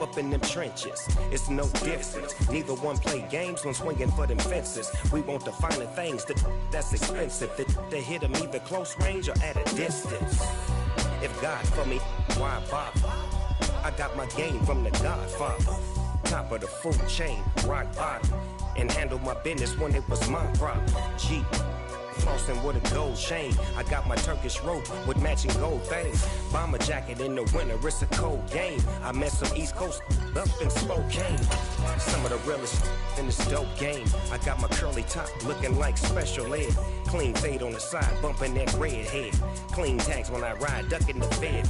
up in them trenches. It's no difference. Neither one play games when swinging for them fences. We want the finer things that's expensive. They hit them either close range or at a distance. If God for me, why bother? I got my game from the Godfather. Top of the food chain, rock bottom. And handle my business when it was my problem. Jeep, flossing with a gold chain. I got my Turkish rope with matching gold things. Bomber jacket in the winter, it's a cold game. I met some East Coast up in Spokane. Some of the realest in this dope game. I got my curly top looking like special ed. Clean fade on the side, bumping that red head. Clean tags when I ride, ducking the feds.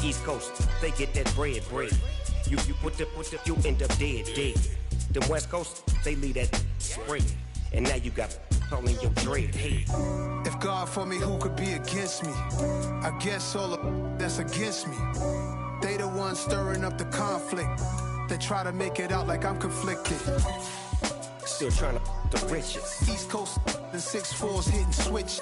East Coast, they get that bread. You put the you end up dead. Them West Coast, they leave that spring. And now you got all in your dread head. If God for me, who could be against me? I guess all of that's against me. They the ones stirring up the conflict. They try to make it out like I'm conflicted. Still trying to the riches. East Coast, the 6'4s hitting switch.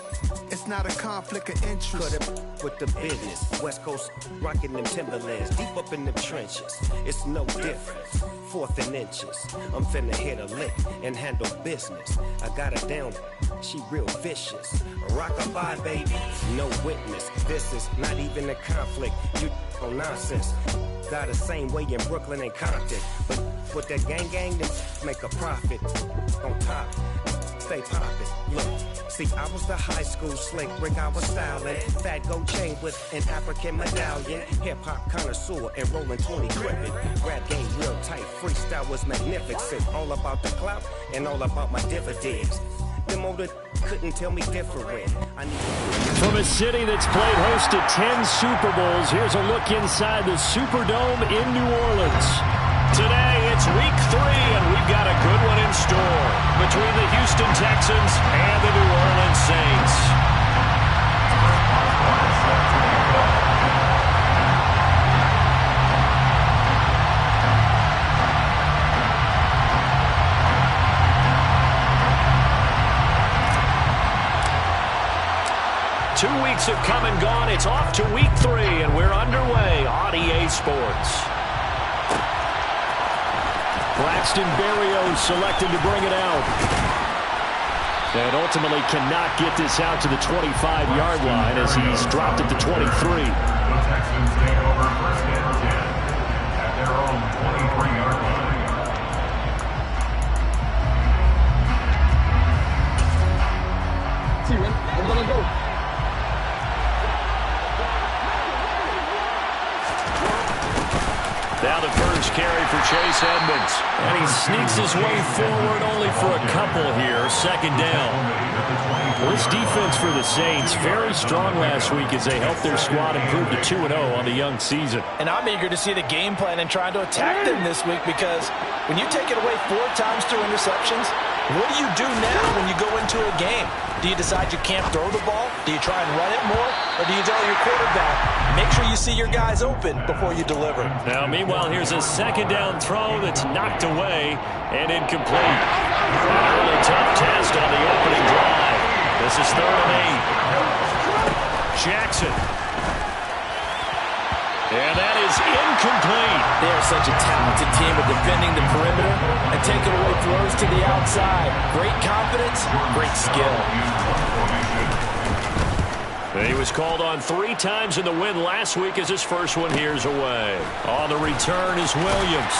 It's not a conflict of interest. Cut up with the business. West Coast rocking them Timberlands. Deep up in them trenches. It's no difference. 4th and inches. I'm finna hit a lick and handle business. I got her down. She real vicious. Rock-a-bye, baby. No witness. This is not even a conflict. You on nonsense. Got the same way in Brooklyn and Compton. But with that gang, then make a profit. On top, stay poppin'. Look, see, I was the high school slick Rick, I was styling. Fat gold chain with an African medallion. Hip-hop connoisseur and rolling 20 crippin'. Rap game real tight, freestyle was magnificent. All about the clout and all about my dividends. Them older couldn't tell me different. From a city that's played host to 10 Super Bowls, here's a look inside the Superdome in New Orleans. Today, it's week 3, and we've got a good one in store between the Houston Texans and the New Orleans Saints. Two weeks have come and gone. It's off to week 3, and we're underway on EA Sports. Braxton Berrios selected to bring it out. And ultimately cannot get this out to the 25-yard line as he's dropped it to 23. The Texans take over 1st and 10 at their own 23-yard line. See, man. I'm gonna go. Now the first carry for Chase Edmonds. And he sneaks his way forward only for a couple here. 2nd down. This defense for the Saints, very strong last week as they helped their squad improve to 2-0 on the young season. And I'm eager to see the game plan and trying to attack them this week, because when you take it away 4 times through interceptions, what do you do now when you go into a game? Do you decide you can't throw the ball? Do you try and run it more? Or do you tell your quarterback, make sure you see your guys open before you deliver? Now, meanwhile, here's a 2nd down throw that's knocked away and incomplete. A really tough test on the opening drive. This is 3rd and 8. Jackson. And that is incomplete. They are such a talented team at defending the perimeter and taking away throws to the outside. Great confidence, great skill. He was called on 3 times in the win last week as his first one here's away. On the return is Williams.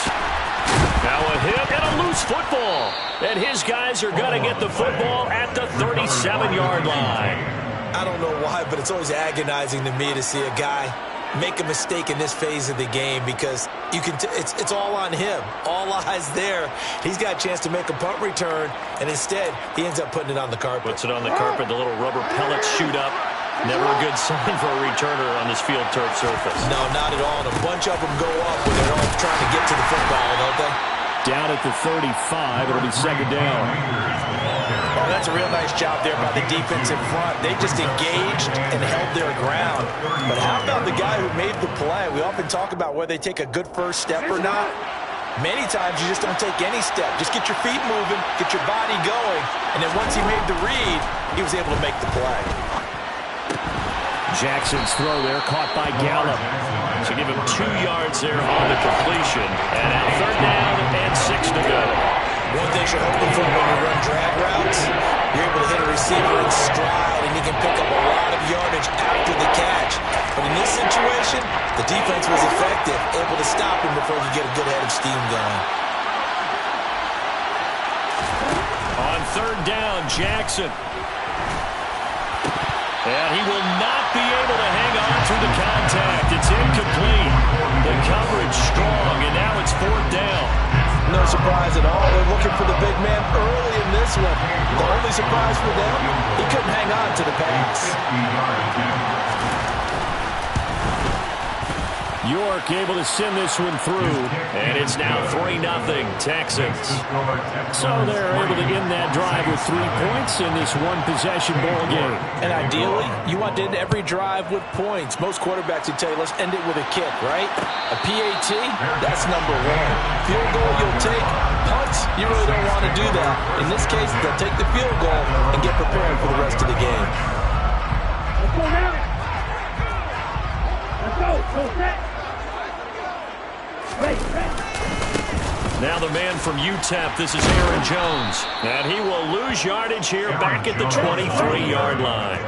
Now a hit and a loose football. And his guys are going to get the football at the 37-yard line. I don't know why, but it's always agonizing to me to see a guy make a mistake in this phase of the game, because you can it's all on him. All eyes there. He's got a chance to make a punt return, and instead he ends up putting it on the carpet. Puts it on the carpet. The little rubber pellets shoot up. Never a good sign for a returner on this field turf surface. No, not at all. And a bunch of them go up when they're all trying to get to the football, don't they? Down at the 35. It'll be 2nd down. Oh, that's a real nice job there by the defense in front. They just engaged and held their ground. But how about the guy who made the play? We often talk about whether they take a good first step or not. Many times you just don't take any step. Just get your feet moving, get your body going, and then once he made the read, he was able to make the play. Jackson's throw there caught by Gallup. So give him 2 yards there on the completion. And now 3rd down and 6 to go. One thing you're hoping for when you run drag routes, you're able to hit a receiver in stride, and he can pick up a lot of yardage after the catch. But in this situation, the defense was effective, able to stop him before he could get a good head of steam going. On 3rd down, Jackson. And he will not be able to hang on through the contact. It's incomplete. The coverage strong, and now it's 4th down. No surprise at all. They're looking for the big man early in this one. The only surprise for them, he couldn't hang on to the pass. York able to send this one through, and it's now 3-0 Texans. So they're able to end that drive with 3 points in this one-possession ball game. And ideally, you want to end every drive with points. Most quarterbacks would tell you, let's end it with a kick, right? A PAT, that's number 1. Field goal you'll take. Punts, you really don't want to do that. In this case, they'll take the field goal and get prepared for the rest of the game. Let's go now. Let's go. Go set. Now the man from UTEP, this is Aaron Jones. And he will lose yardage here back at the 23-yard line.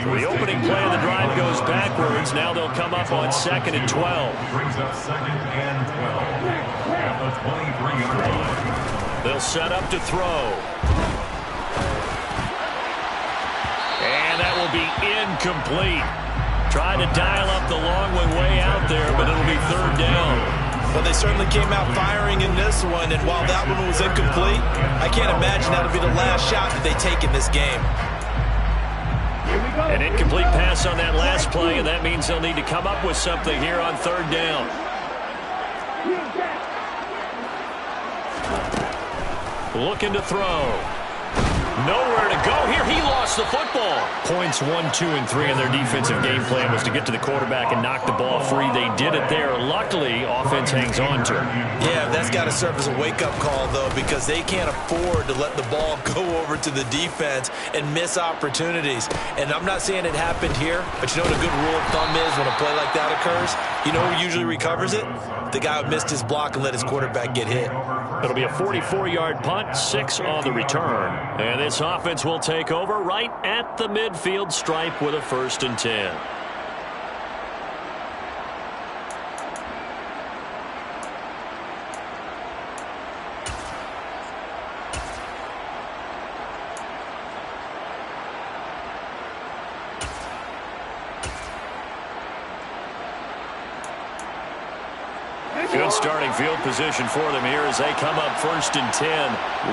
The opening play of the drive goes backwards. Now they'll come up on 2nd and 12. Brings up 2nd and 12 at the 23-yard line. They'll set up to throw. And that will be incomplete. Trying to dial up the long way out there, but it'll be 3rd down. Well, they certainly came out firing in this one, and while that one was incomplete, I can't imagine that'll be the last shot that they take in this game. An incomplete pass on that last play, and that means they'll need to come up with something here on 3rd down. Looking to throw. Nowhere to go here. He lost the football. Points 1, 2, and 3 in their defensive game plan was to get to the quarterback and knock the ball free. They did it there. Luckily, offense hangs on to it. Yeah, that's got to serve as a wake-up call, though, because they can't afford to let the ball go over to the defense and miss opportunities. And I'm not saying it happened here, but you know what a good rule of thumb is when a play like that occurs? You know who usually recovers it? The guy who missed his block and let his quarterback get hit. It'll be a 44-yard punt, 6 on the return. And this offense will take over right at the midfield stripe with a 1st and 10. Good starting field position for them here as they come up 1st and 10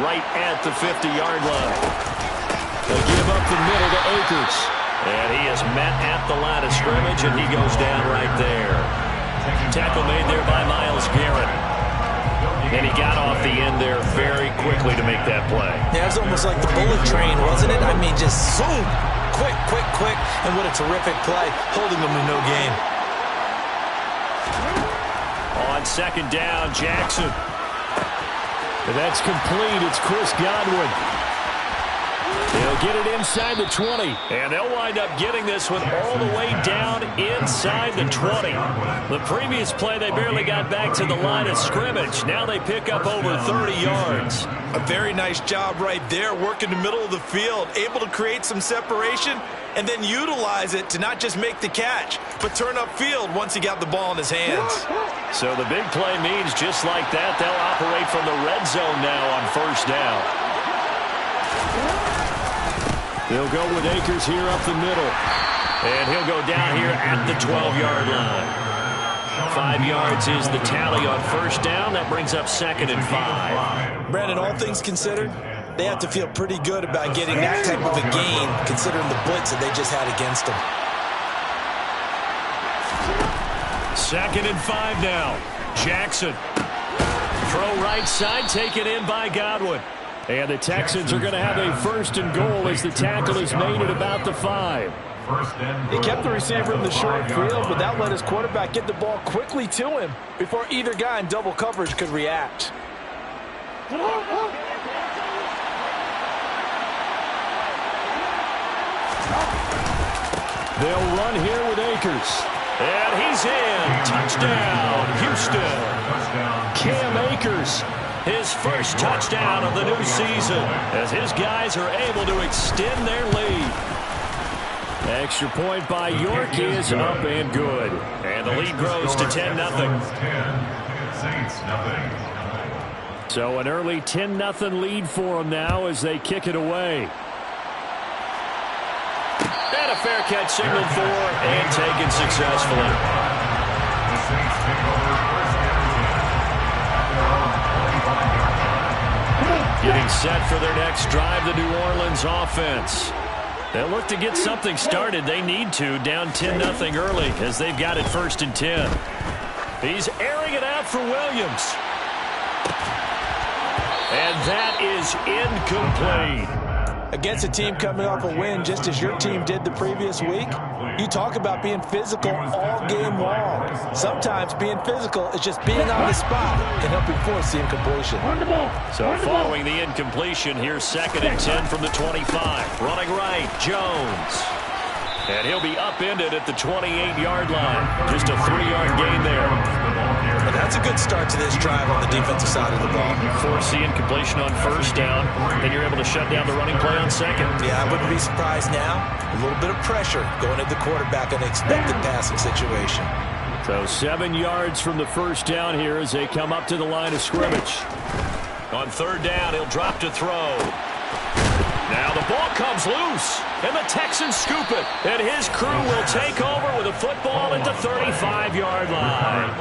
right at the 50-yard line. They'll give up the middle to Akers. And he is met at the line of scrimmage, and he goes down right there. Tackle made there by Myles Garrett. And he got off the end there very quickly to make that play. Yeah, it was almost like the bullet train, wasn't it? I mean, just zoom. Quick, quick, quick. And what a terrific play, holding them to no gain. On 2nd down, Jackson. And that's complete. It's Chris Godwin. They'll get it inside the 20. And they'll wind up getting this one all the way down inside the 20. The previous play, they barely got back to the line of scrimmage. Now they pick up over 30 yards. A very nice job right there, working the middle of the field, able to create some separation, and then utilize it to not just make the catch, but turn upfield once he got the ball in his hands. So the big play means just like that, they'll operate from the red zone now on 1st down. They'll go with Akers here up the middle. And he'll go down here at the 12-yard line. 5 yards is the tally on 1st down. That brings up 2nd and 5. Brandon, all things considered, they have to feel pretty good about getting that type of a gain, considering the blitz that they just had against them. 2nd and 5 now. Jackson. Throw right side, taken in by Godwin. And the Texans are going to have a 1st and goal as the tackle is made at about the 5. He kept the receiver in the short field, but that let his quarterback get the ball quickly to him before either guy in double coverage could react. They'll run here with Akers. And he's in. Touchdown, Houston. Cam Akers, his first touchdown of the new season, as his guys are able to extend their lead. Extra point by York is up and good. And the lead grows to 10-0. So an early 10-0 lead for them now as they kick it away. And a fair catch signaled for and taken successfully. Getting set for their next drive, the New Orleans offense. They'll look to get something started. They need to, down 10-0 early as they've got it 1st and 10. He's airing it out for Williams. And that is incomplete. Against a team coming off a win just as your team did the previous week, you talk about being physical all game long. Sometimes being physical is just being on the spot and helping force the incompletion. So following the incompletion, here's 2nd and 10 from the 25. Running right, Jones. And he'll be upended at the 28-yard line. Just a 3-yard gain there. And that's a good start to this drive on the defensive side of the ball. Force the incompletion on 1st down, then you're able to shut down the running play on 2nd. Yeah, I wouldn't be surprised now. A little bit of pressure going at the quarterback on the expected passing situation. So 7 yards from the 1st down here as they come up to the line of scrimmage. On 3rd down, he'll drop to throw. Now the ball comes loose, and the Texans scoop it. And his crew will take over with a football at the 35-yard line.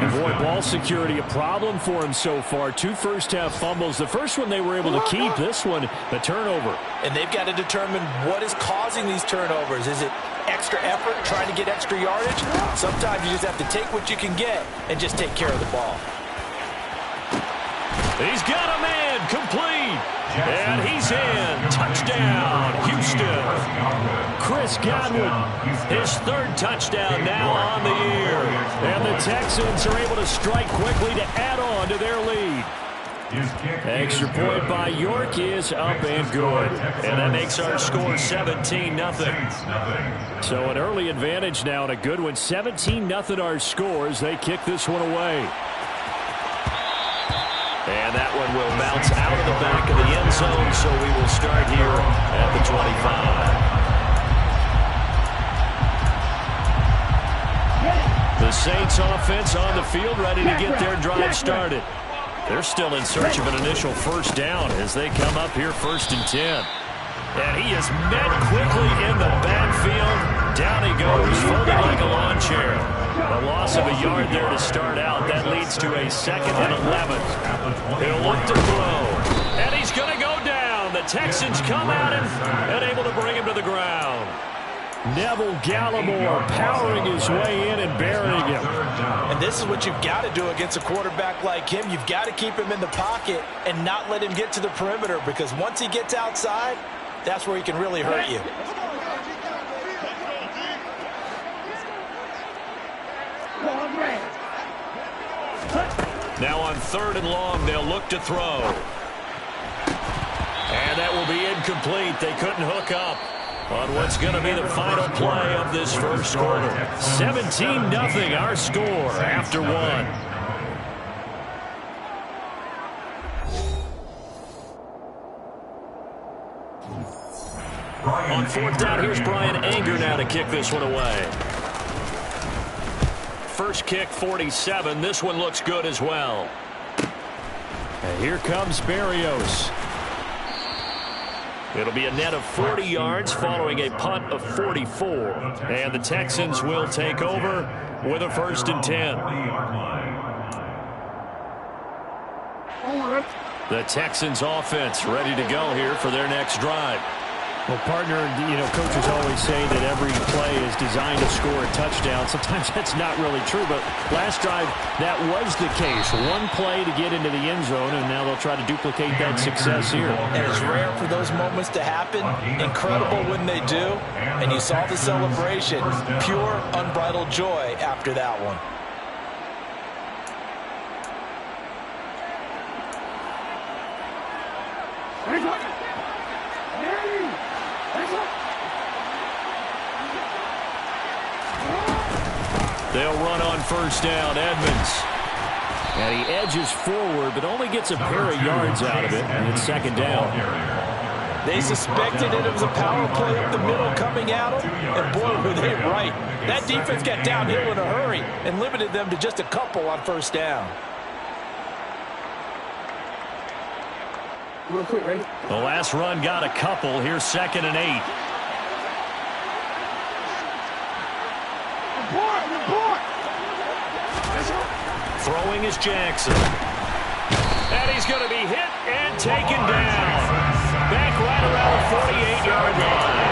And boy, ball security a problem for him so far. 2 first-half fumbles. The first one they were able to keep. This one, a turnover. And they've got to determine what is causing these turnovers. Is it extra effort, trying to get extra yardage? Sometimes you just have to take what you can get and just take care of the ball. He's got a man, complete. And he's in. Touchdown, Houston. Chris Godwin, his 3rd touchdown now on the year. And the Texans are able to strike quickly to add on to their lead. Extra point by York is up and good. And that makes our score 17-0. So an early advantage now and a good one. 17-0 our scores. They kick this one away. And that one will bounce out of the back of the end zone, so we will start here at the 25. The Saints offense on the field, ready to get their drive started. They're still in search of an initial 1st down as they come up here 1st and 10. And he is met quickly in the backfield. Down he goes, folded like a lawn chair. A loss of a yard there to start out. That leads to a 2nd and 11. He'll look to throw. And he's going to go down. The Texans come at him and able to bring him to the ground. Neville Gallimore powering his way in and burying him. And this is what you've got to do against a quarterback like him. You've got to keep him in the pocket and not let him get to the perimeter, because once he gets outside, that's where he can really hurt you. Now on 3rd and long, they'll look to throw. And that will be incomplete. They couldn't hook up on what's going to be the final play of this 1st quarter. 17-0 our score after 1. On 4th down, here's Brian Anger now to kick this one away. First kick, 47. This one looks good as well. And here comes Berrios. It'll be a net of 40 yards following a punt of 44. And the Texans will take over with a 1st and 10. The Texans offense ready to go here for their next drive. Well, partner, coaches always say that every play is designed to score a touchdown. Sometimes that's not really true, but last drive, that was the case. One play to get into the end zone, and now they'll try to duplicate that success here. And it's rare for those moments to happen. Incredible when they do. And you saw the celebration. Pure, unbridled joy after that one. They'll run on first down. Edmonds. And he edges forward, but only gets a pair of yards out of it. And it's second down. They suspected it was a power play up the middle coming at them, and boy, were they right. That defense got downhill in a hurry and limited them to just a couple on first down. Real quick, ready? The last run got a couple. Here's 2nd and 8. Throwing is Jackson. And he's going to be hit and taken down. Back right around the 48-yard line.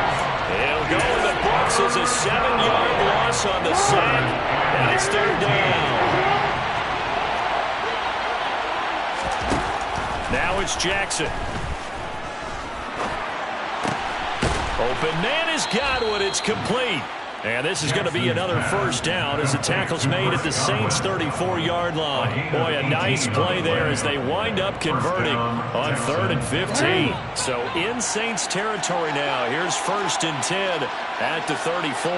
He'll go in the books as a 7-yard loss on the sack, and it's 3rd down. Now it's Jackson. Open man is Godwin. It's complete. And this is going to be another first down as the tackle's made at the Saints' 34-yard line. Boy, a nice play there as they wind up converting on 3rd and 15. So in Saints territory now. Here's 1st and 10 at the 34.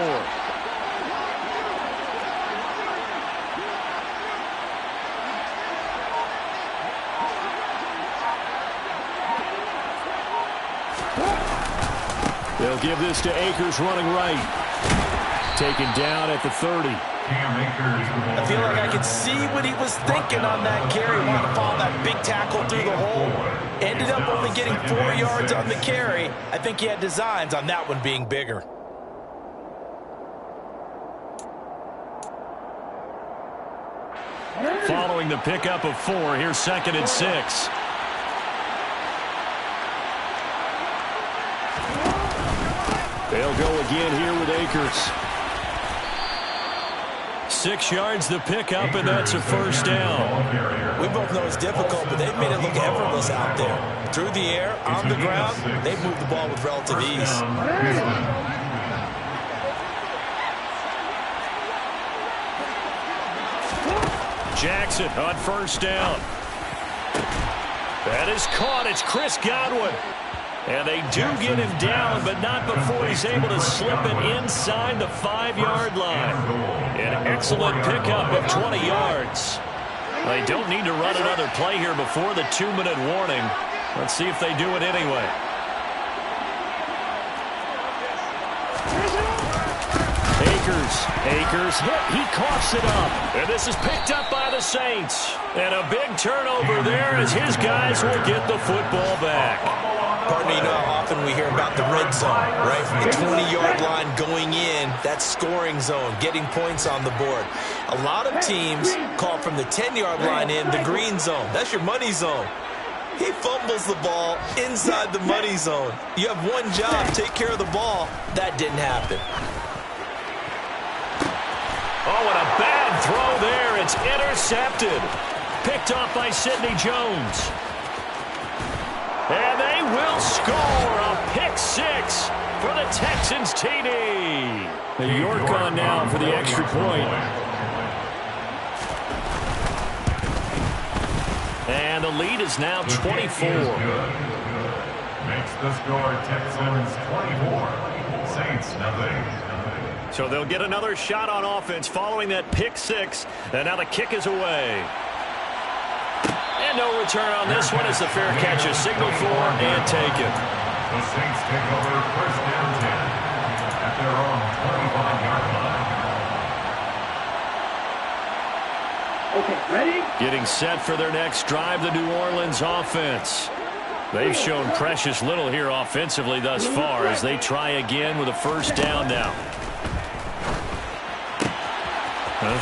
They'll give this to Akers running right. Taken down at the 30. I feel like I can see what he was thinking on that carry. Wanted to follow that big tackle through the hole. Ended up only getting 4 yards on the carry. I think he had designs on that one being bigger. Following the pickup of 4, here's 2nd and 6. They'll go again here with Akers. 6 yards the pickup, and that's a first down. We both know it's difficult, but they've made it look effortless out there. Through the air, on the ground, they've moved the ball with relative ease. Jackson on first down. That is caught. It's Chris Godwin. And they do get him down, but not before he's able to slip it inside the 5-yard line. An excellent pickup of 20 yards. They don't need to run another play here before the 2-minute warning. Let's see if they do it anyway. Akers hit. He coughs it up. And this is picked up by the Saints. And a big turnover there as his guys will get the football back. Partner, you know how often we hear about the red zone, right? From the 20-yard line going in, that scoring zone, getting points on the board. A lot of teams call from the 10-yard line in the green zone. That's your money zone. He fumbles the ball inside the money zone. You have one job, take care of the ball. That didn't happen. Oh, and a bad throw there. It's intercepted. Picked off by Sidney Jones. And they will score a pick 6 for the Texans TD. York on now for the extra point. And the lead is now 24. Makes the score Texans 24, Saints nothing. So they'll get another shot on offense following that pick 6. And now the kick is away. And no return on this one as the fair catch is signaled for and taken. The Saints take over first down 10 at their own 25-yard line. Okay, ready? Getting set for their next drive, the New Orleans offense. They've shown precious little here offensively thus far as they try again with a first down now.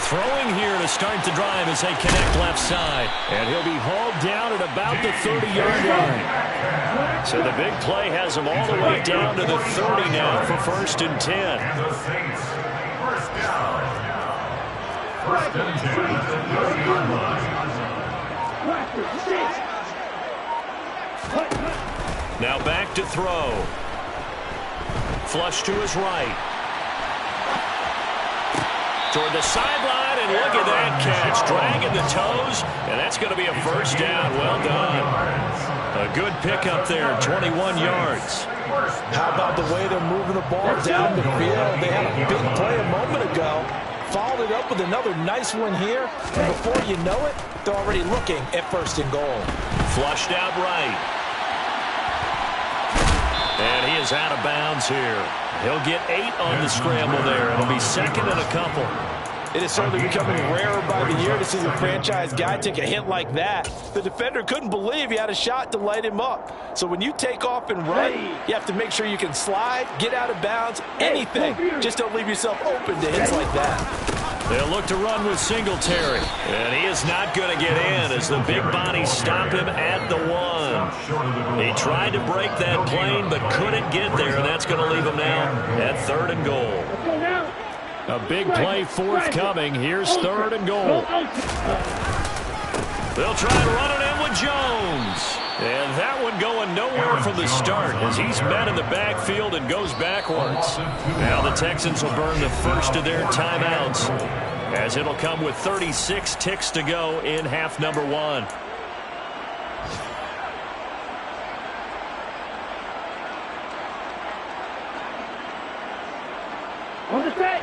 Throwing here to start the drive as they connect left side. And he'll be hauled down at about the 30-yard line. So the big play has him all the way down to the 30 now for 1st and 10. And the Saints first down. 1st and 10 at the 30-yard line. Now back to throw. Flush to his right. Toward the sideline, and look at that catch. Dragging the toes, and that's going to be a first down. Well done. A good pickup there, 21 yards. How about the way they're moving the ball down the field? They had a big play a moment ago. followed it up with another nice one here. And before you know it, they're already looking at 1st and goal. Flushed out right. And he is out of bounds here. He'll get 8 on the scramble there. It'll be 2nd and a couple. It is certainly becoming rarer by the year to see the franchise guy take a hit like that. The defender couldn't believe he had a shot to light him up. So when you take off and run, you have to make sure you can slide, get out of bounds, anything. Just don't leave yourself open to hits like that. They'll look to run with Singletary. And he is not going to get in as the big bodies stop him at the 1. He tried to break that plane but couldn't get there, and that's going to leave him now at 3rd and goal. A big play forthcoming. Here's 3rd and goal. They'll try and run it in with Jones. And that one going nowhere from the start as he's met in the backfield and goes backwards. Now the Texans will burn the first of their timeouts as it'll come with 36 ticks to go in half number 1. On the set.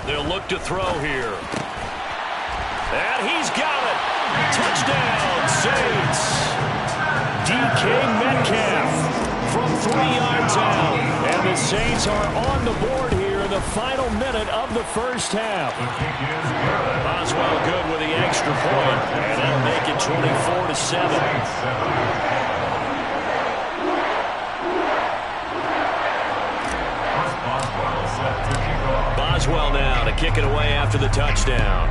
They'll look to throw here. And he's got it. Touchdown, Saints. DK Metcalf from 3 yards out. And the Saints are on the board here in the final minute of the first half. Boswell good with the extra point. And that'll make it 24-7. Boswell now to kick it away after the touchdown.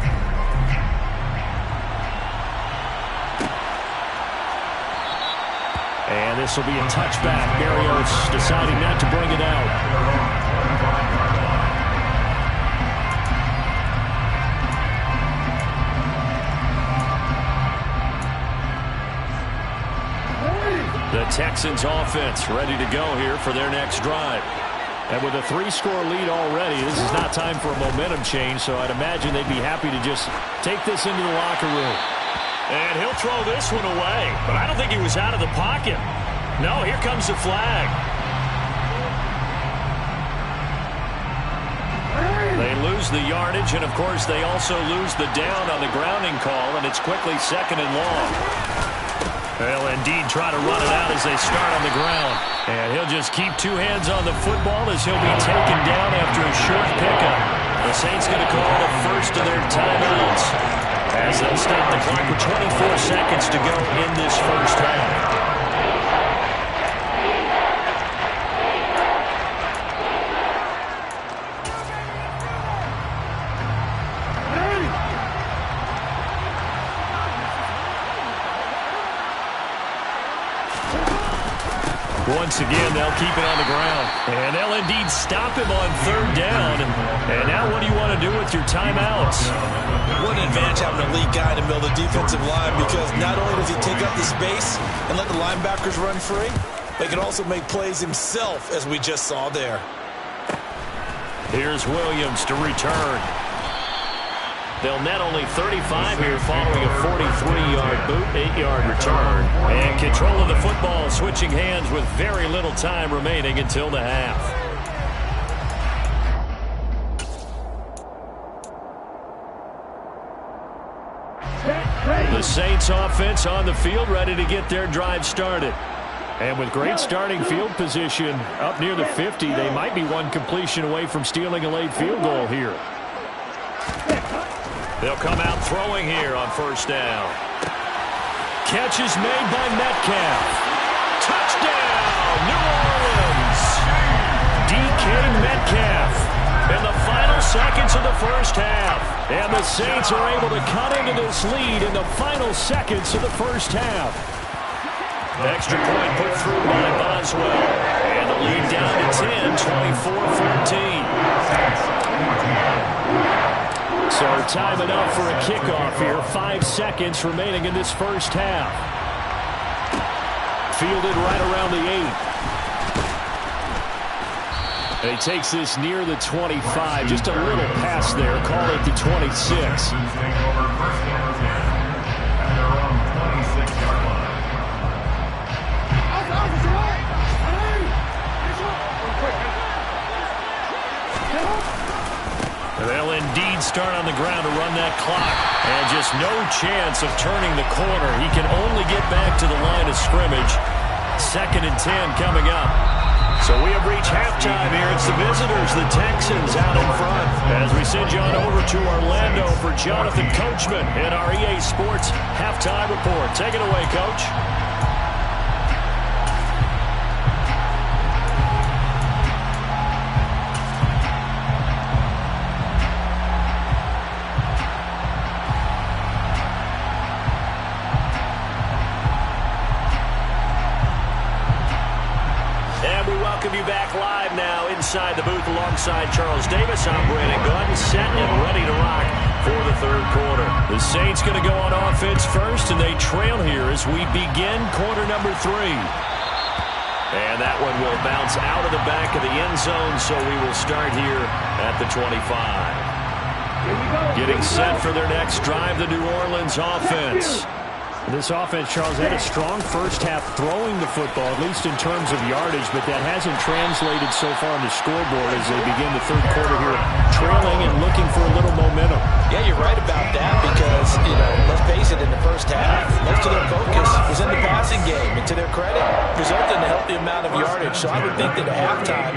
And this will be a touchback. Berrios deciding not to bring it out. The Texans offense ready to go here for their next drive. And with a 3-score lead already, this is not time for a momentum change, so I'd imagine they'd be happy to just take this into the locker room. And he'll throw this one away, but I don't think he was out of the pocket. No, here comes the flag. They lose the yardage, and of course they also lose the down on the grounding call, and it's quickly 2nd and long. They'll indeed try to run it out as they start on the ground. And he'll just keep 2 hands on the football as he'll be taken down after a short pickup. The Saints going to call the first of their timeouts as they'll stop the clock with 24 seconds to go in this first half. Once again, they'll keep it on the ground. And they'll indeed stop him on 3rd down. And now what do you want to do with your timeouts? What an advantage having a lead guy in the middle of the defensive line, because not only does he take up the space and let the linebackers run free, but he can also make plays himself, as we just saw there. Here's Williams to return. They'll net only 35 here following a 43-yard boot, 8-yard return. And control of the football, switching hands with very little time remaining until the half. The Saints offense on the field, ready to get their drive started. And with great starting field position up near the 50, they might be one completion away from stealing a late field goal here. They'll come out throwing here on 1st down. Catch is made by Metcalf. Touchdown, New Orleans. DK Metcalf in the final seconds of the first half. And the Saints are able to cut into this lead in the final seconds of the first half. Extra point put through by Boswell. And the lead down to 10, 24-14. So time enough for a kickoff here. 5 seconds remaining in this first half. Fielded right around the 8. And he takes this near the 25. Just a little pass there. Call it the 26. They'll indeed start on the ground to run that clock. And just no chance of turning the corner. He can only get back to the line of scrimmage. 2nd and 10 coming up. So we have reached halftime here. It's the visitors, the Texans, out in front. As we send you on over to Orlando for Jonathan Coachman in our EA Sports Halftime Report. Take it away, Coach. Welcome you back live now inside the booth alongside Charles Davis. I'm Brandon Gordon, set and ready to rock for the 3rd quarter. The Saints going to go on offense first, and they trail here as we begin quarter number 3. And that one will bounce out of the back of the end zone, so we will start here at the 25. Getting set for their next drive, the New Orleans offense. This offense, Charles, had a strong first half throwing the football, at least in terms of yardage, but that hasn't translated so far on the scoreboard as they begin the 3rd quarter here, trailing and looking for a little momentum. Yeah, you're right about that because, let's face it, in the first half, most of their focus was in the passing game. And to their credit, resulted in a healthy amount of yardage. So I would think that at halftime,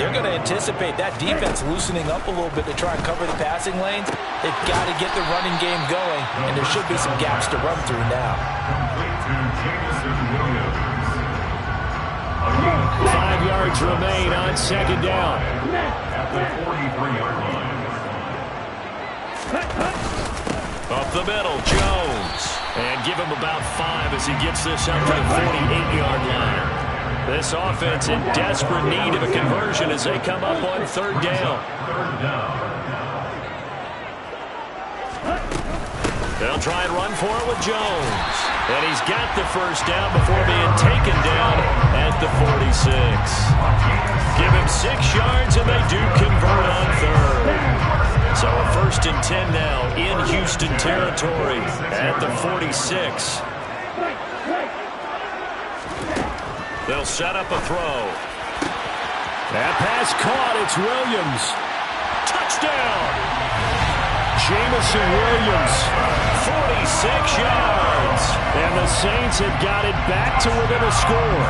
they're going to anticipate that defense loosening up a little bit to try and cover the passing lanes. They've got to get the running game going, and there should be some gaps to run through now. 5 yards remain on 2nd down. At the 43-yard line. Up the middle, Jones. And give him about 5 as he gets this up to the 48-yard line. This offense in desperate need of a conversion as they come up on 3rd down. They'll try and run for it with Jones. And he's got the first down before being taken down at the 46. Give him 6 yards, and they do convert on 3rd. So a 1st and 10 now in Houston territory at the 46. They'll set up a throw. That pass caught. It's Williams. Touchdown! Jameson Williams, 46 yards. And the Saints have got it back to within a score.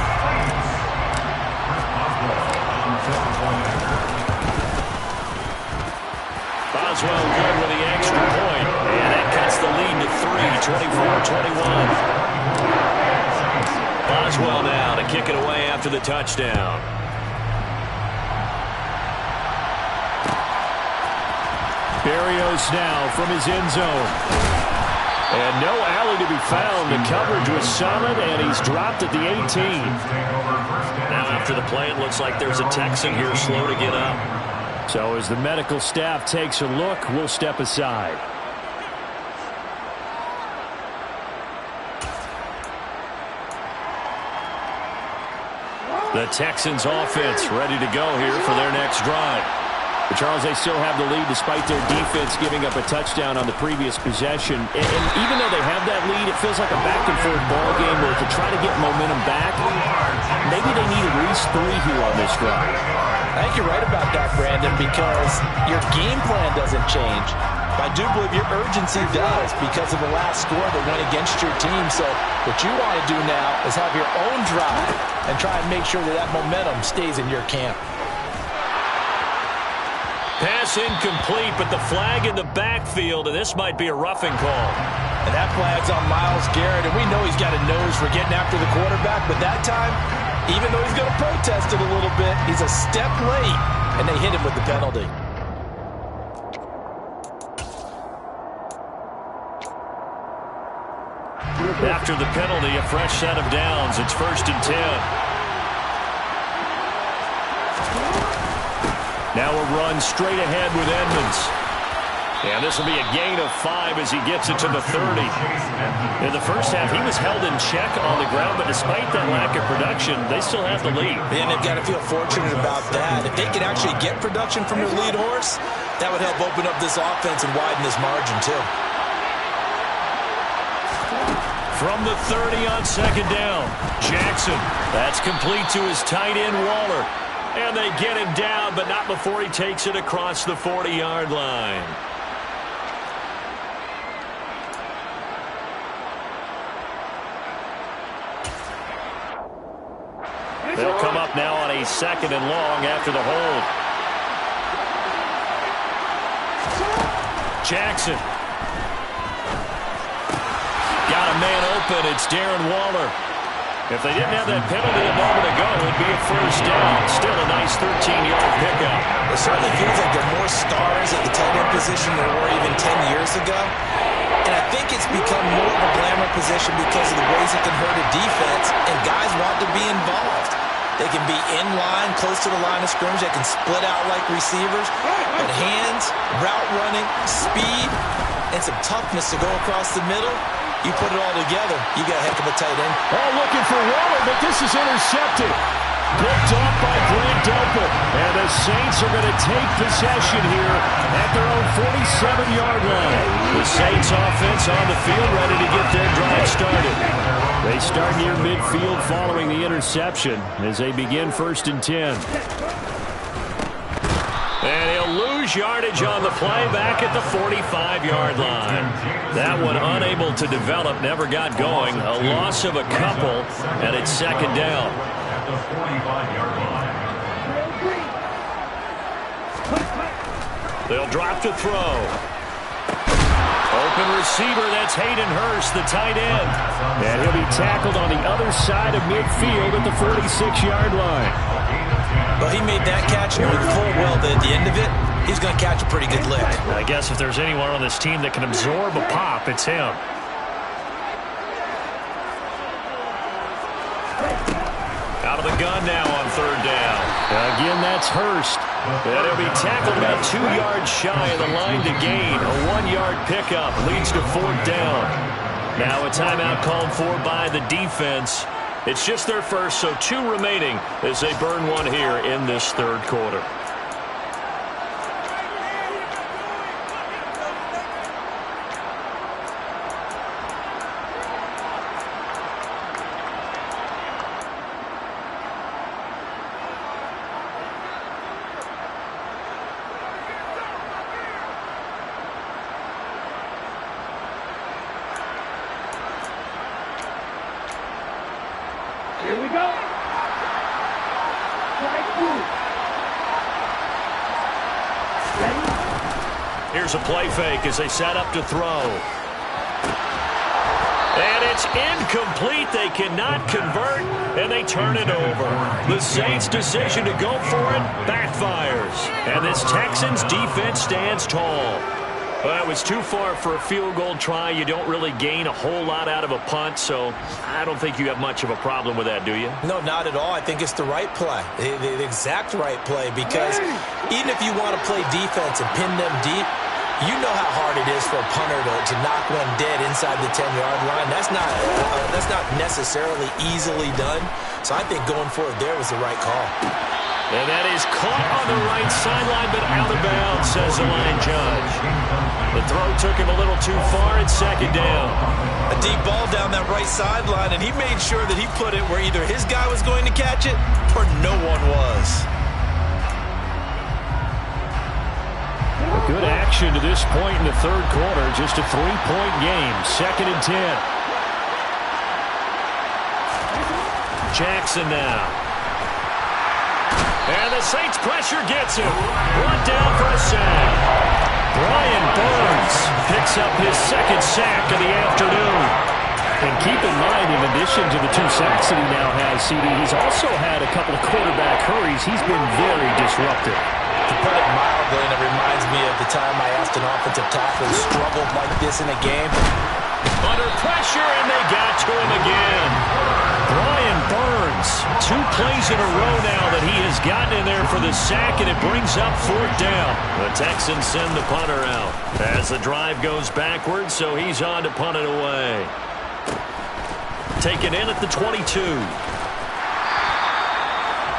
Boswell good with the extra point. And that cuts the lead to 3, 24-21. Boswell now to kick it away after the touchdown. Berrios now from his end zone. And no alley to be found. The coverage was solid, and he's dropped at the 18. Now after the play, it looks like there's a Texan here slow to get up. So as the medical staff takes a look, we'll step aside. The Texans offense ready to go here for their next drive. But Charles, they still have the lead despite their defense giving up a touchdown on the previous possession. And even though they have that lead, it feels like a back-and-forth ball game where to try to get momentum back, maybe they need at least 3 here on this drive. I think you're right about that, Brandon, because your game plan doesn't change. But I do believe your urgency does because of the last score that went against your team. So what you want to do now is have your own drive and try and make sure that that momentum stays in your camp. Pass incomplete, but the flag in the backfield, and this might be a roughing call. And that flag's on Myles Garrett, and we know he's got a nose for getting after the quarterback, but that time, even though he's going to protest it a little bit, he's a step late, and they hit him with the penalty. After the penalty, a fresh set of downs. It's 1st and 10. Now a run straight ahead with Edmonds. And this will be a gain of 5 as he gets it to the 30. In the first half, he was held in check on the ground, but despite that lack of production, they still have the lead. And they've got to feel fortunate about that. If they can actually get production from their lead horse, that would help open up this offense and widen this margin, too. From the 30 on 2nd down, Jackson. That's complete to his tight end, Waller. And they get him down, but not before he takes it across the 40-yard line. They'll come up now on a 2nd and long after the hold. Jackson. Got a man open. It's Darren Waller. If they didn't have that penalty a moment ago, it would be a first down. Still a nice 13-yard pickup. It certainly feels like there are more stars at the tight end position than there were even 10 years ago. And I think it's become more of a glamour position because of the ways it can hurt a defense, and guys want to be involved. They can be in line, close to the line of scrimmage. They can split out like receivers. But hands, route running, speed, and some toughness to go across the middle, you put it all together, you got a heck of a tight end. Oh, looking for Waller, but this is intercepted. Picked off by Grant Delpit. And the Saints are going to take possession here at their own 47-yard line. The Saints offense on the field ready to get their drive started. They start near midfield following the interception as they begin 1st and 10. And he'll lose yardage on the play back at the 45-yard line. That one unable to develop, never got going. A loss of a couple, and it's 2nd down. At the 45-yard line. They'll drop to throw. Open receiver, that's Hayden Hurst, the tight end. And he'll be tackled on the other side of midfield at the 46-yard line. Well, he made that catch knowing full well that at the end of it, he's going to catch a pretty good lick. I guess if there's anyone on this team that can absorb a pop, it's him. Out of the gun now on 3rd down. Again, that's Hurst. And he'll be tackled about 2 yards shy of the line to gain. A 1-yard pickup leads to 4th down. Now a timeout called for by the defense. It's just their first, so 2 remaining as they burn one here in this 3rd quarter. Here we go. Here's a play fake as they set up to throw. And it's incomplete. They cannot convert, and they turn it over. The Saints' decision to go for it backfires. And this Texans defense stands tall. Well, it was too far for a field goal try. You don't really gain a whole lot out of a punt, so I don't think you have much of a problem with that, do you? No, not at all. I think it's the right play, the exact right play, because even if you want to play defense and pin them deep, you know how hard it is for a punter to knock one dead inside the 10-yard line. That's not necessarily easily done, so I think going for it there was the right call. And that is caught on the right sideline, but out of bounds, says the line judge. The throw took him a little too far. It's 2nd down. A deep ball down that right sideline, and he made sure that he put it where either his guy was going to catch it or no one was. Good action to this point in the 3rd quarter. Just a 3-point game. 2nd and 10. Jackson now. And the Saints pressure gets him. Brought down for a sack. Brian Burns picks up his 2nd sack of the afternoon. And keep in mind, in addition to the 2 sacks that he now has, CD, he's also had a couple of quarterback hurries. He's been very disruptive. To put it mildly, and it reminds me of the time I asked an offensive tackle who struggled like this in a game. Under pressure, and they got to him again. Brian Burns, 2 plays in a row now that he has gotten in there for the sack, and it brings up 4th down. The Texans send the punter out as the drive goes backwards, so he's on to punt it away. Taken in at the 22.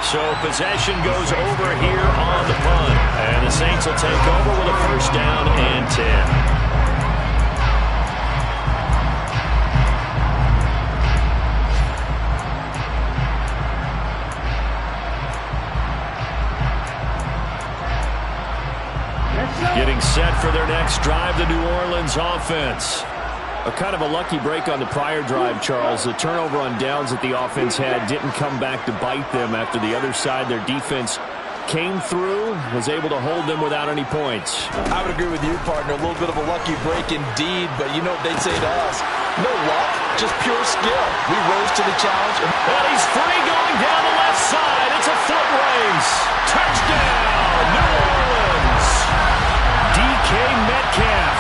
So possession goes over here on the punt, and the Saints will take over with a 1st down and 10. Getting set for their next drive, the New Orleans offense. A kind of a lucky break on the prior drive, Charles. The turnover on downs that the offense had didn't come back to bite them after the other side. Their defense came through, was able to hold them without any points. I would agree with you, partner. A little bit of a lucky break indeed, but you know what they'd say to us? No luck, just pure skill. We rose to the challenge. And he's free going down the left side. It's a foot race. Touchdown, New Orleans. DK Metcalf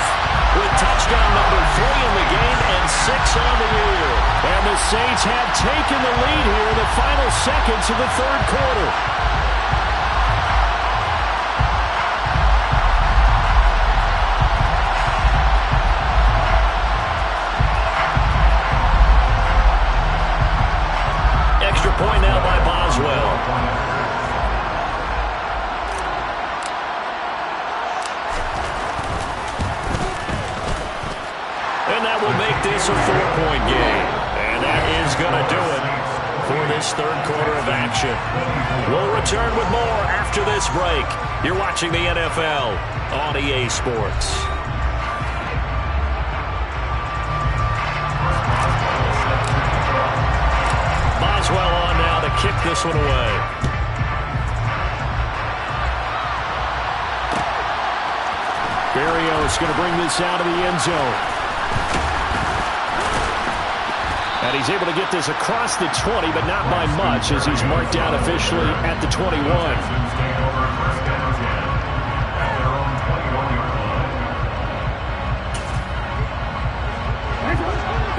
with touchdown number 3 in the game and 6 on the year. And the Saints have taken the lead here in the final seconds of the third quarter. Extra point now by Boswell. And that will make this a 4-point game. And that is going to do it for this third quarter of action. We'll return with more after this break. You're watching the NFL on EA Sports. Boswell on now to kick this one away. Berrios is going to bring this out of the end zone. And he's able to get this across the 20, but not by much, as he's marked down officially at the 21.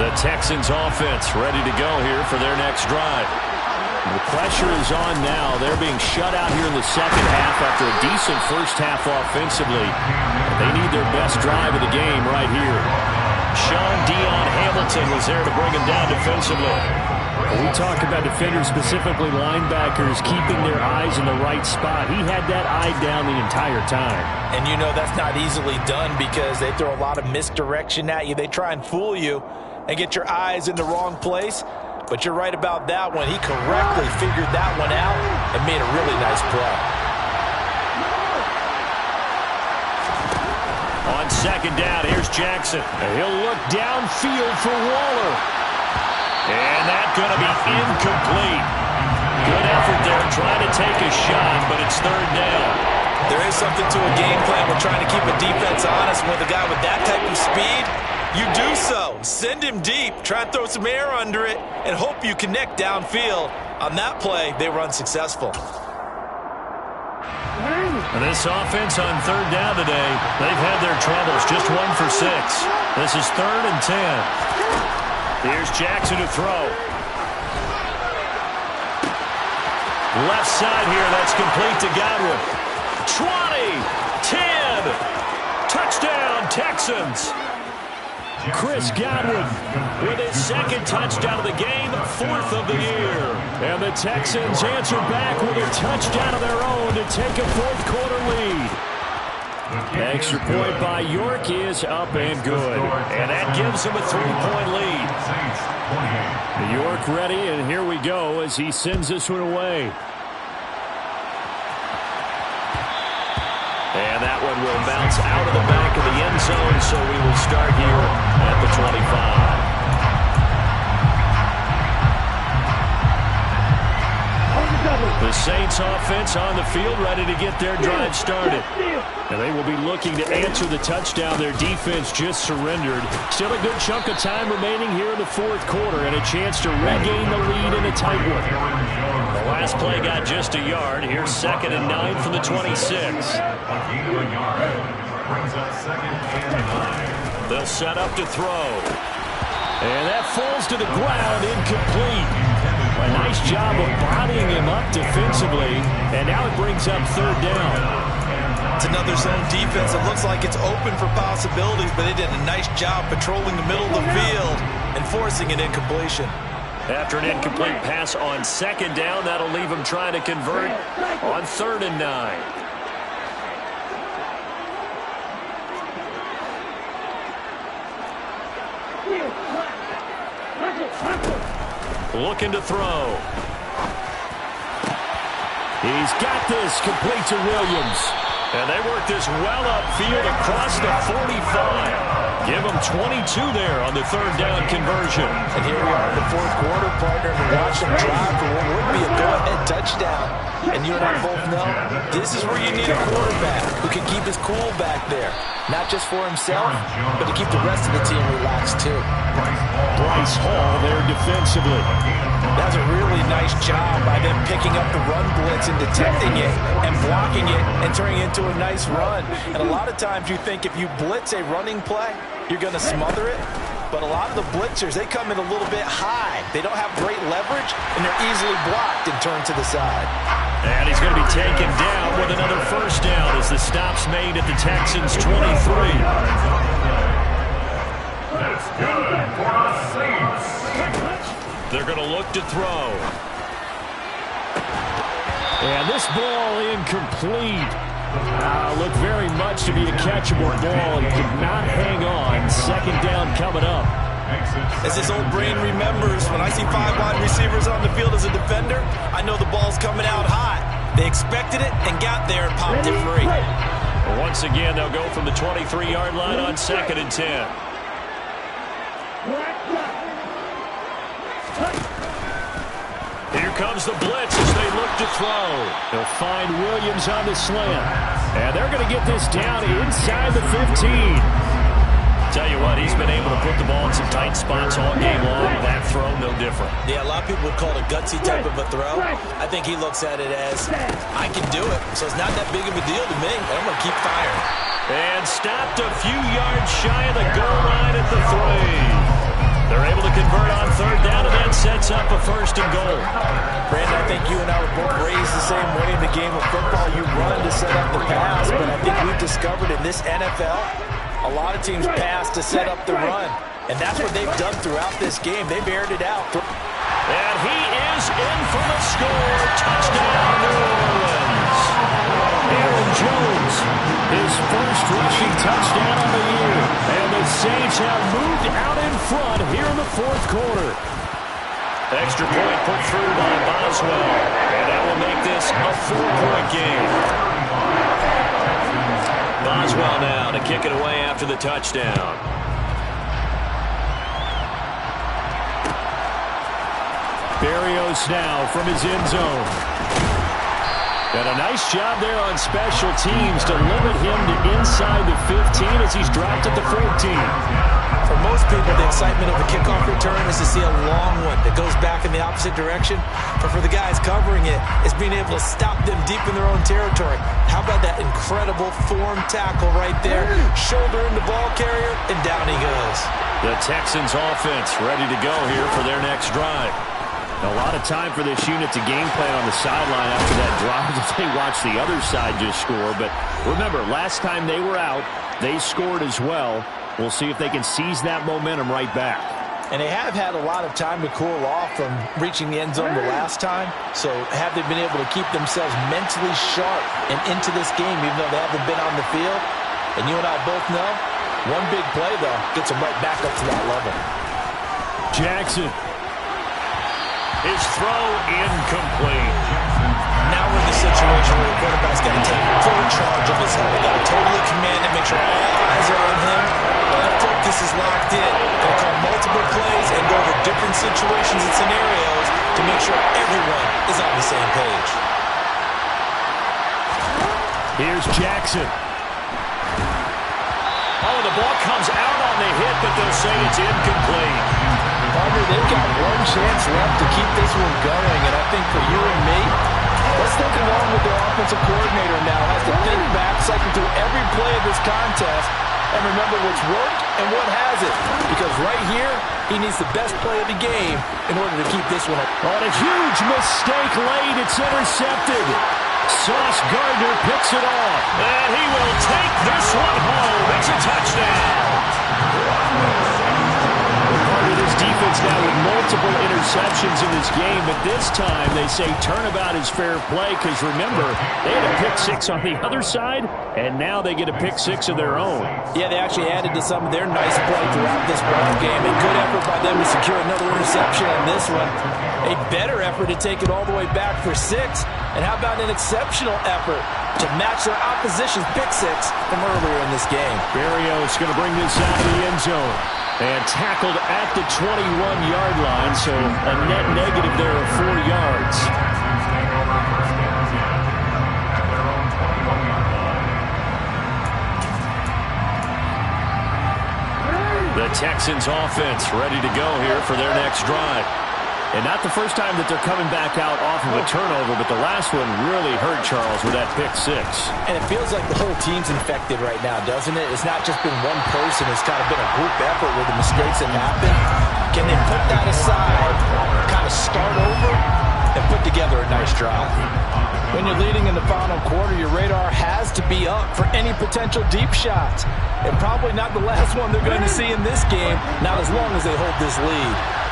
The Texans offense ready to go here for their next drive. The pressure is on now. They're being shut out here in the second half after a decent first half offensively. They need their best drive of the game right here. Sean Dion Hamilton was there to bring him down defensively. We talk about defenders, specifically linebackers, keeping their eyes in the right spot. He had that eye down the entire time. And you know that's not easily done because they throw a lot of misdirection at you. They try and fool you and get your eyes in the wrong place. But you're right about that one. He correctly figured that one out and made a really nice play. On second down, here's Jackson. He'll look downfield for Waller. And that's going to be incomplete. Good effort there trying to take a shot, but it's third down. There is something to a game plan. We're trying to keep a defense honest. With a guy with that type of speed, you do so. Send him deep. Try and throw some air under it and hope you connect downfield. On that play, they were unsuccessful. And this offense on third down today, they've had their troubles. Just 1 for 6. This is 3rd and 10. Here's Jackson to throw. Left side here, that's complete to Godwin. 20, 10, touchdown Texans. Chris Godwin with his second touchdown of the game, 4th of the year. And the Texans answer back with a touchdown of their own to take a 4th quarter lead. Extra point by York is up and good. And that gives them a 3-point lead. York ready, and here we go as he sends this one away. And that one will bounce out of the back of the end zone, so we will start here at the 25. The Saints offense on the field ready to get their drive started. And they will be looking to answer the touchdown their defense just surrendered. Still a good chunk of time remaining here in the 4th quarter and a chance to regain the lead in a tight one. The last play got just a yard. Here's 2nd and 9 from the 26. They'll set up to throw. And that falls to the ground, incomplete. A nice job of bodying him up defensively, and now it brings up 3rd down. It's another zone defense. It looks like it's open for possibilities, but they did a nice job patrolling the middle of the field and forcing an incompletion. After an incomplete pass on 2nd down, that'll leave him trying to convert on 3rd and 9. Looking to throw. He's got this, complete to Williams. And they work this well upfield across the 45. Give them 22 there on the third down conversion. And here we are in the fourth quarter, partner, and watch them drive for what would be a go-ahead touchdown. And you and I both know this is where you need a quarterback who can keep his cool back there. Not just for himself, but to keep the rest of the team relaxed too. Bryce Hall there defensively. That's a really nice job by them picking up the run blitz and detecting it and blocking it and turning it into a nice run. And a lot of times you think if you blitz a running play, you're going to smother it. But a lot of the blitzers, they come in a little bit high. They don't have great leverage, and they're easily blocked and turned to the side. And he's going to be taken down with another first down as the stop's made at the Texans' 23. That's good for a Saints. They're going to look to throw. And this ball incomplete. Looked very much to be a catchable ball and could not hang on. Second down coming up. As his old brain remembers, when I see 5 wide receivers on the field as a defender, I know the ball's coming out high. They expected it and got there and popped it free. Once again, they'll go from the 23-yard line on 2nd and 10. Here comes the blitz as they look to throw. They'll find Williams on the slant. And they're going to get this down inside the 15. Tell you what, he's been able to put the ball in some tight spots all game long. That throw, no different. Yeah, a lot of people would call it a gutsy type of a throw. I think he looks at it as, I can do it, so it's not that big of a deal to me. I'm going to keep firing. And stopped a few yards shy of the goal line at the 3. They're able to convert on third down, and that sets up a 1st and goal. Brandon, I think you and I were both raised the same way in the game of football. You run to set up the pass, but I think we've discovered in this NFL, a lot of teams pass to set up the run. And that's what they've done throughout this game. They've aired it out. And he is in for the score. Touchdown, New Orleans. Aaron Jones, his first rushing touchdown of the year. And the Saints have moved out in front here in the fourth quarter. Extra point put through by Boswell. And that will make this a 4-point game. Boswell now to kick it away after the touchdown. Berrios now from his end zone. And a nice job there on special teams to limit him to inside the 15 as he's dropped at the 14. For most people, the excitement of a kickoff return is to see a long one that goes back in the opposite direction. But for the guys covering it, it's being able to stop them deep in their own territory. How about that incredible form tackle right there? Shoulder in the ball carrier, and down he goes. The Texans offense ready to go here for their next drive. A lot of time for this unit to game plan on the sideline after that drive that they watched the other side just score. But remember, last time they were out, they scored as well. We'll see if they can seize that momentum right back. And they have had a lot of time to cool off from reaching the end zone the last time. So have they been able to keep themselves mentally sharp and into this game even though they haven't been on the field? And you and I both know, one big play, though, gets them right back up to that level. Jackson. His throw incomplete. Now we're in the situation where the quarterback's got to take full charge of his head. They've got to totally command it, make sure all eyes are on him. All focus is locked in. They'll call multiple plays and go over different situations and scenarios to make sure everyone is on the same page. Here's Jackson. Oh, the ball comes out on the hit, but they'll say it's incomplete. Partner, they've got one chance left to keep this one going, and I think for you and me, let's think along with their offensive coordinator now. Has to think back, cycle through every play of this contest, and remember what's worked and what hasn't. Because right here, he needs the best play of the game in order to keep this one up. On a huge mistake late, it's intercepted. Sauce Gardner picks it off, and he will take this one home. It's a touchdown. This defense now with multiple interceptions in this game, but this time they say turnabout is fair play because remember, they had a pick 6 on the other side, and now they get a pick 6 of their own. Yeah, they actually added to some of their nice play throughout this ball game. A good effort by them to secure another interception on this one. A better effort to take it all the way back for 6. And how about an exceptional effort to match their opposition's pick six from earlier in this game? Berrios going to bring this out of the end zone. And tackled at the 21-yard line, so a net negative there of 4 yards. The Texans offense ready to go here for their next drive. And not the first time that they're coming back out off of a turnover, but the last one really hurt Charles with that pick six. And it feels like the whole team's infected right now, doesn't it? It's not just been one person. It's kind of been a group effort where the mistakes have happened. Can they put that aside, kind of start over, and put together a nice drive? When you're leading in the final quarter, your radar has to be up for any potential deep shots. And probably not the last one they're going to see in this game, not as long as they hold this lead.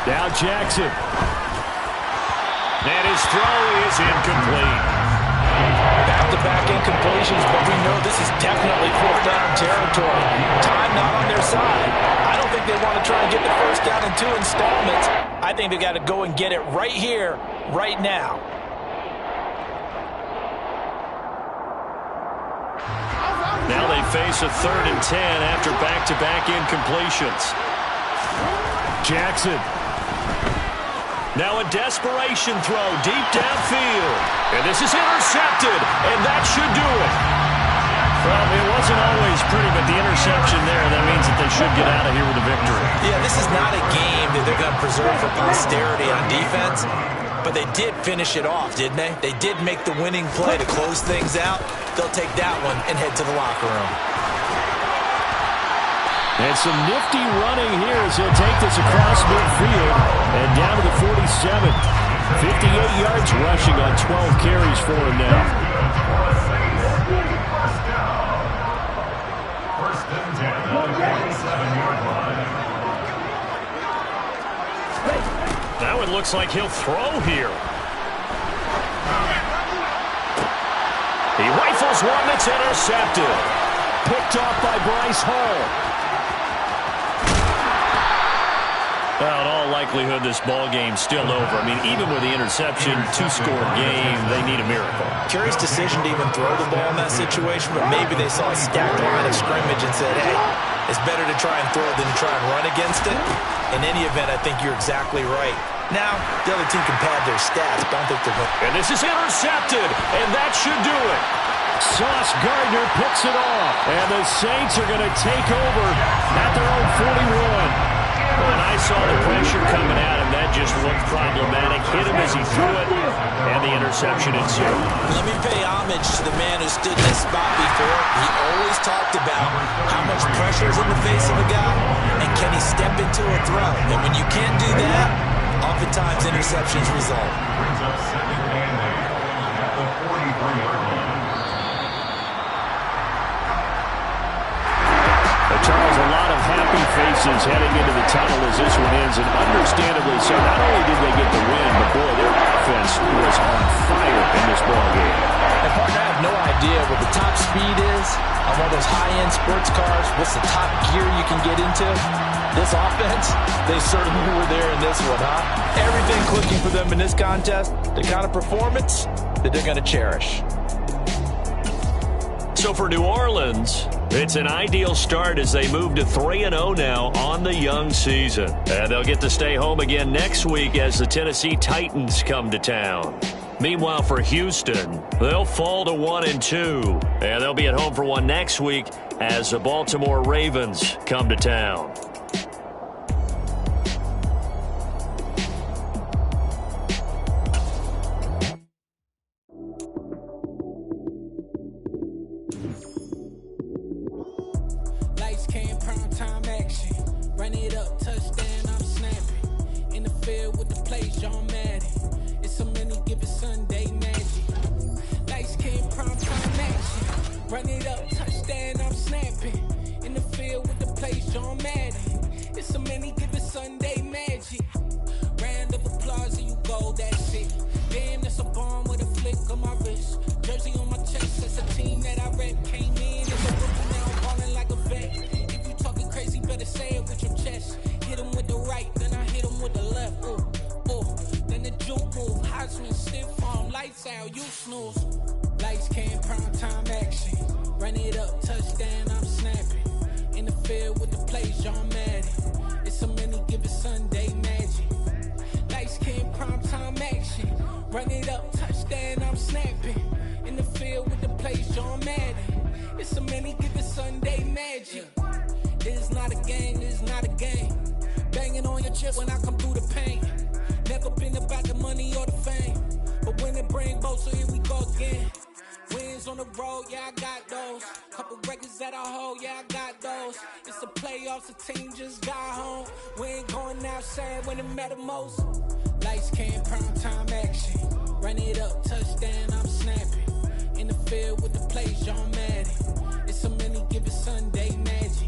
Now Jackson. And his throw is incomplete. Back-to-back incompletions, but we know this is definitely fourth down territory. Time not on their side. I don't think they want to try and get the first down in 2 installments. I think they got to go and get it right here, right now. Now they face a 3rd and 10 after back-to-back incompletions. Jackson. Now a desperation throw deep downfield. And this is intercepted, and that should do it. Well, it wasn't always pretty, but the interception there, that means that they should get out of here with a victory. Yeah, this is not a game that they're going to preserve for posterity on defense, but they did finish it off, didn't they? They did make the winning play to close things out. They'll take that one and head to the locker room. And some nifty running here as he'll take this across midfield and down to the 47. 58 yards rushing on 12 carries for him now. First and 10 on the 47-yard line. Now it looks like he'll throw here. He rifles one that's intercepted. Picked off by Bryce Hall. Well, in all likelihood, this ball game's still over. I mean, even with the interception, 2-score game, they need a miracle. Curious decision to even throw the ball in that situation, but maybe they saw a stacked line of scrimmage and said, hey, it's better to try and throw than to try and run against it. In any event, I think you're exactly right. Now, the other team can pad their stats, but I don't think they're going to. And this is intercepted, and that should do it. Sauce Gardner picks it off, and the Saints are going to take over at their own 41. When I saw the pressure coming at him, that just looked problematic. Hit him as he threw it, and the interception ensued. Let me pay homage to the man who stood in this spot before. He always talked about how much pressure is in the face of a guy, and can he step into a throw. And when you can't do that, oftentimes interceptions result. Brings up 2nd and 8 at the 43-yard line. Charles, a lot of happy faces heading into the tunnel as this one ends, and understandably so. Not only did they get the win, but boy, their offense was on fire in this ball game. And partner, I have no idea what the top speed is on one of those high-end sports cars. What's the top gear you can get into? This offense, they certainly were there in this one, huh? Everything clicking for them in this contest, the kind of performance that they're going to cherish. So for New Orleans, it's an ideal start as they move to 3-0 now on the young season. And they'll get to stay home again next week as the Tennessee Titans come to town. Meanwhile, for Houston, they'll fall to 1-2. And they'll be at home for one next week as the Baltimore Ravens come to town. Say it with your chest. Hit him with the right, then I hit him with the left. Then the not a game, this is not a game. Banging on your chip when I come through the pain. Never been about the money or the fame, but when it bring both, so here we go again. Wins on the road, yeah, I got those. Couple records that I hold, yeah, I got those. It's the playoffs, the team just got home. We ain't going outside when it matter most. Lights came, prime time action. Run it up, touchdown, I'm snapping. In the field with the plays, John Madden. It's so many, give it Sunday magic.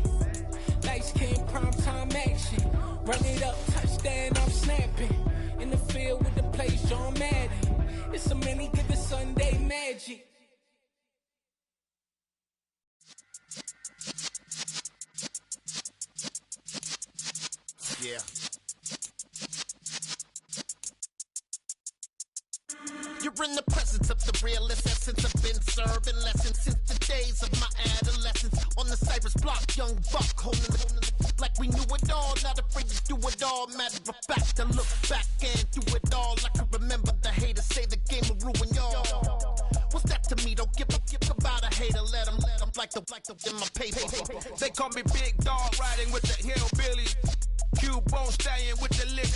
Lights came, prime time action. Run it up, touchdown, I'm snapping. In the field with the plays, John Madden. It's so many, give it Sunday magic. Yeah. You're in the presence of the realest essence. I've been serving lessons since the days of my adolescence. On the Cypress block, young buck holding the like we knew it all. Not afraid to do it all. Matter of fact, to look back and do it all. I can remember the haters say the game will ruin y'all. What's that to me? Don't give about a hater. Let them like the in my paper. They call me Big Dog, riding with the hillbilly. Cube bone stallion with the lick.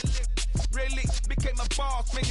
Really became a boss,